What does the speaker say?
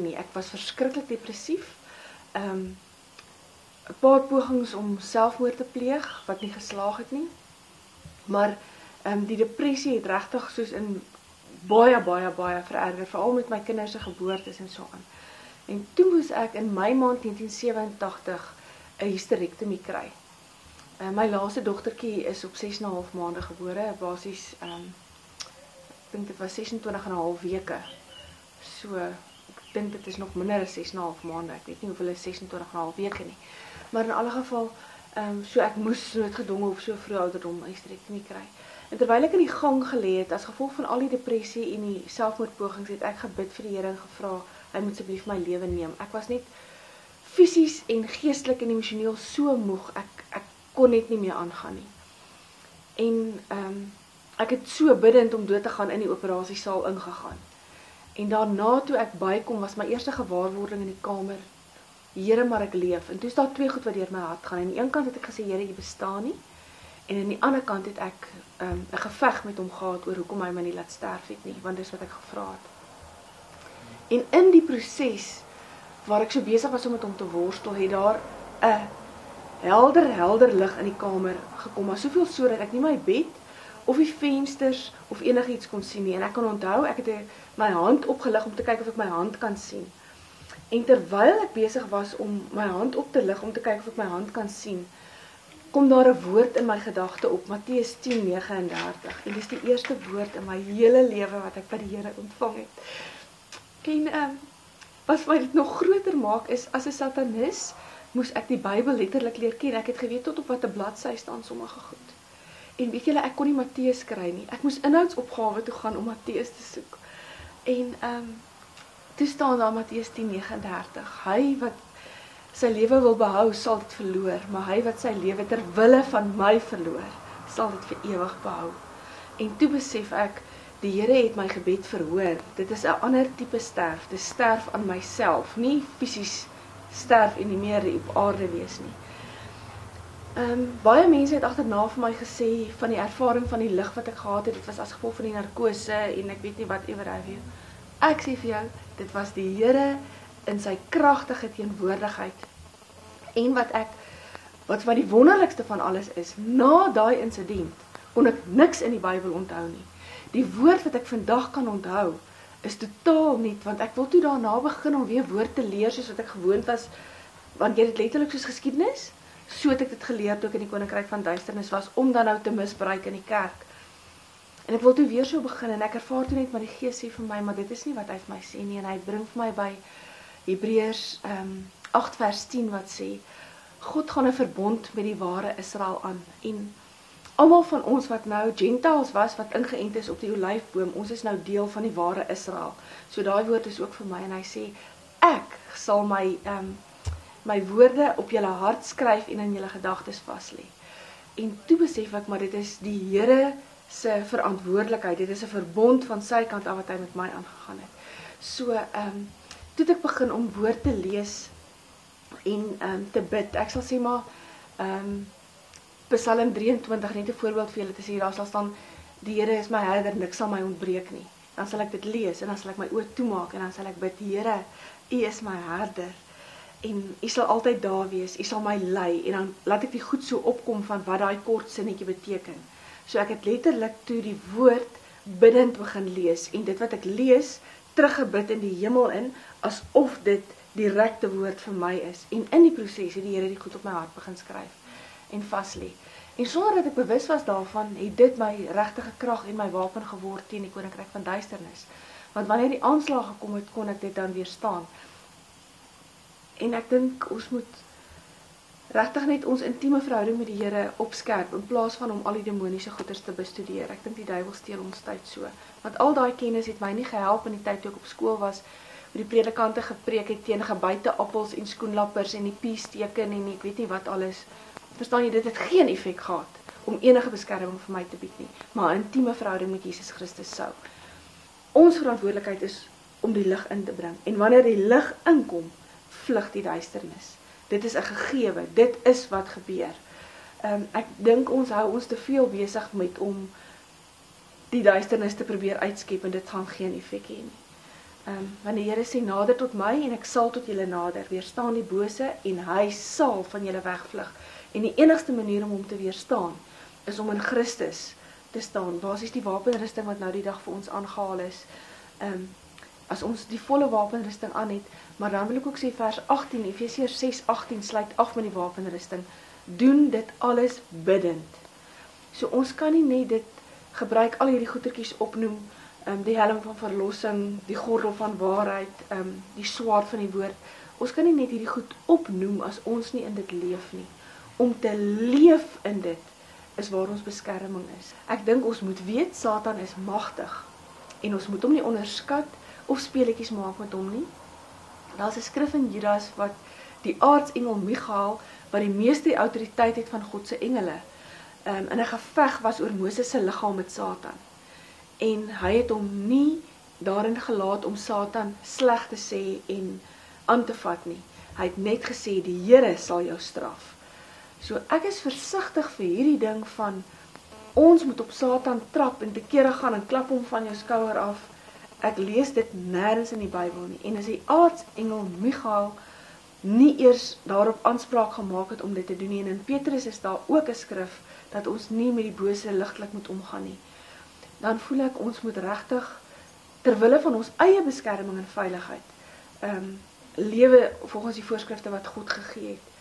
nie. Ek was verskriklik depressief. 'n Paar pogings om selfmoord te pleeg wat nie geslaag het nie. Maar die depressie het regtig soos in baie vererger, veral met my kinders se geboortes en so aan. En toe moes ek in Mei maand 1987 'n hysterektomie kry. My laaste dogtertjie is op 6,5 maande gebore, basies ek dink dit was 26,5 weke. So ek dink dit is nog minder as 6,5 maande. Ek weet nie hoeveel is 26,5 weke nie. Maar in alle geval, so ek moes noodgedwonge op so vroeg ouderdom 'n hysterektomie kry. En terwyl ek in die gang gelê het, as gevolg van al die depressie en die selfmoordpogings, het ek gebid vir die Here en gevra, hy moet asseblief my lewe neem. Ek was net fisies en geestelik en emosioneel so moeg, ek kon net nie meer aangaan nie. En ek het so bidend om dood te gaan in die operasiesaal ingegaan. En daarna toe ek bykom, was my eerste gewaarwording in die kamer, Here, maar ek leef. En toe is daar twee goed wat deur my hart gaan. En aan die een kant het ek gesê, Here, jy bestaan nie. En aan die ander kant het ek 'n geveg met hom gehad oor hoekom hy my nie laat sterf het nie, want dis wat ek gevra het. En in die proses waar ek so besig was om met hom te worstel, het daar 'n helder lig in die kamer gekom, maar soveel so dat ek nie my bed of die vensters of enigiets kon sien nie. En ek kan onthou, ek het my hand opgelig om te kyk of ek my hand kan sien. En terwyl ek besig was om my hand op te lig om te kyk of ek my hand kan sien, kom daar 'n woord in my gedagte op, Matteus 10:39. En dis die eerste woord in my hele lewe wat ek by die Here ontvang het. En wat my dit nog groter maak is, as 'n satanis moes ek die Bybel letterlik leer ken. Ek het geweet tot op watter bladsy staan sommige goed. En weet julle, ek kon nie Matteus kry nie. Ek moes inhoudsopgawe toe gaan om Matteus te soek. En toe staan daar Matteus 10:39. Hy wat sy lewe wil behou, sal dit verloor, maar hy wat sy lewe ter wille van my verloor, sal dit vir ewig behou. En toe besef ek, die Here het my gebed verhoor. Dit is 'n ander tipe sterf. Dit sterf aan myself, nie fisies sterf en nie meer op aarde wees nie. Baie mense het agterna vir my gesê van die ervaring van die lig wat ek gehad het, dit was as gevolg van die narkose en ek weet nie wat ewer hy. Ek sê vir jou, dit was die Here in sy kragtige teenwoordigheid. En wat die wonderlikste van alles is, na daai insident kon ek niks in die Bybel onthou nie. Die woord wat ek vandag kan onthou, is totaal niet, want ek wil toe daarna begin om weer woord te leer, soos wat ek gewoond was, want jy het letterlik soos geskiedenis, so het ek dit geleer toe ek in die Koninkryk van Duisternis was, om dan nou te misbruik in die kerk. En ek wil toe weer so begin, en ek ervaar toe net, maar die Gees sê vir my, maar dit is nie wat hy vir my sê nie, en hy bring vir my by Hebreërs 8 vers 10 wat sê, God gaan 'n verbond met die ware Israel aan, en almal van ons wat nou Gentiles was, wat ingeënt is op die olyfboom, ons is nou deel van die ware Israel. So daai woord is ook vir my, en hy sê, ek sal my woorde op julle hart skryf en in julle gedagtes vas lê. En toe besef ek, maar dit is die Here se verantwoordelikheid, dit is 'n verbond van sy kant af wat hy met my aangegaan het. So, toe het ek begin om woord te lees en te bid. Ek sal sê maar, Psalm 23, net 'n voorbeeld vir julle te sê, daar sal staan, die Here is my herder, niks sal my ontbreek nie. Dan sal ek dit lees, en dan sal ek my oë toemaak, en dan sal ek bid, Here, U is my herder, en U sal altyd daar wees, U sal my lei, en dan laat ek die goed so opkom van wat daai kort sinnetjie beteken. So ek het letterlik toe die woord bidend begin lees, en dit wat ek lees, teruggebid in die hemel in, asof dit direkte woord vir my is. En in die proses het die Here die goed op my hart begin skryf en vas lê. En sonder dat ek bewus was daarvan, het dit my regtige krag en my wapen geword teen die Koninkryk van Duisternis. Want wanneer die aanslag gekom het, kon ek dit dan weerstaan. En ek dink ons moet regtig net ons intieme verhouding met die Here opskerp, in plaas van om al die demoniese goeders te bestudeer. Ek dink die duiwel steel ons tyd so. Want al daai kennis het my nie gehelp in die tyd toe ek op skool was, met die predikante gepreek het teen gebyte appels en skoenlappers en die piesteken en ek weet nie wat alles. Verstaan jy, dit het geen effek gehad om enige beskerming vir my te bied nie, maar 'n intieme verhouding met Jesus Christus sou. Ons verantwoordelikheid is om die lig in te bring, en wanneer die lig inkom, vlug die duisternis. Dit is 'n gegewe, dit is wat gebeur. Ek dink ons hou ons te veel besig met om die duisternis te probeer uitskep, en dit gaan geen effek hê nie. Want die Here sê, nader tot my en ek sal tot julle nader, weerstaan die bose en hy sal van julle wegvlug. En die enigste manier om hom te weerstaan, is om in Christus te staan. Basies die wapenrusting wat nou die dag vir ons aangehaal is. As ons die volle wapenrusting aan het, maar dan wil ek ook sê vers 18, Efesiërs 6:18 sluit af met die wapenrusting. Doen dit alles bidend. So ons kan nie net dit gebruik, al hierdie goetertjies opnoem, die helm van verlossing, die gordel van waarheid, die swaard van die woord. Ons kan nie net hierdie goed opnoem as ons nie in dit leef nie. Om te leef in dit is waar ons beskerming is. Ek dink ons moet weet, Satan is magtig en ons moet hom nie onderskat of speletjies maak met hom nie. Daar's 'n skrif in Judas wat die aartsengel Michael, wat die meeste autoriteit het van God se engele, in 'n geveg was oor Moses se liggaam met Satan. En hy het hom nie daarin gelaat om Satan sleg te sê en aan te vat nie. Hy het net gesê, die Here sal jou straf. So ek is versigtig vir hierdie ding van, ons moet op Satan trap en te kere gaan en klap hom van jou skouer af. Ek lees dit nêrens in die Bybel nie. En as die aartsengel Michael nie eers daarop aanspraak gemaak het om dit te doen nie, en in Petrus is daar ook 'n skrif, dat ons nie met die bose ligtelik moet omgaan nie, dan voel ek ons moet regtig, terwille van ons eie beskerming en veiligheid, lewe volgens die voorskrifte wat God gegee het.